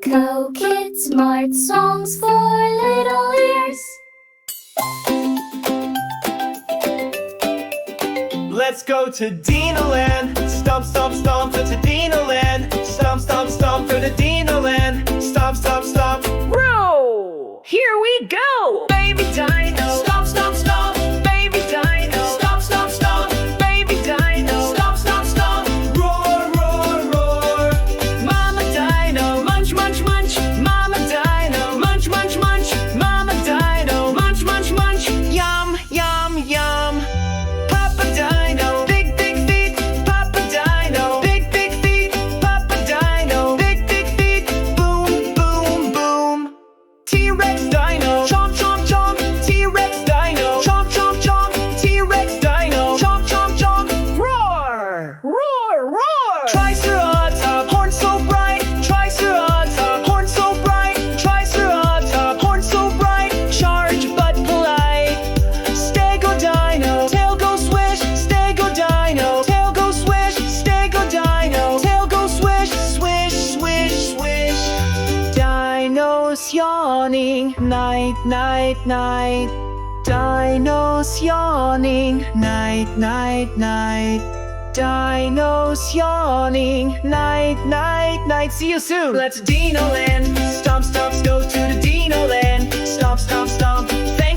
TimKo Kids Smart Songs for Little Ears. Let's go to Dino Land. Stomp, stomp, stomp to Dino Land. Stomp, stomp, stomp to Dino Land. Stomp, stomp, stomp. Row! Here we go! Baby Dino! Stomp, stomp, stomp! Baby Dino! Stomp, stomp, stomp! Baby Dino! Stomp, stomp, stomp! Roar, roar, roar. Mama Dino! Munch, munch, munch! Mama Dino! Munch, munch, munch! Mama Dino! Munch, munch, munch! Yum, yum, yum! Papa Dino! Big, big feet! Papa Dino! Big, big feet! Papa Dino! Big, big feet! Boom, boom, boom! T-Rex Dino! Chomp, chomp, chomp! T-Rex Dino! Chomp, chomp, chomp! T-Rex Dino! Chomp, chomp, chomp! Roar! Roar, roar! Triceratops! Horn so bright! Triceratops! Horn so bright! Triceratops! Horn so bright! Charge but polite! Stego Dino! Tail go swish! Stego Dino! Tail go swish! Stego Dino! Tail go swish! Swish, swish, swish! Dinos yawning, night, night, night. Dinos yawning, night, night, night. Dinos yawning, night, night, night. See you soon. Let's Dino Land. Stomp, stomp, go to the Dino Land. Stomp, stomp, stomp. Thank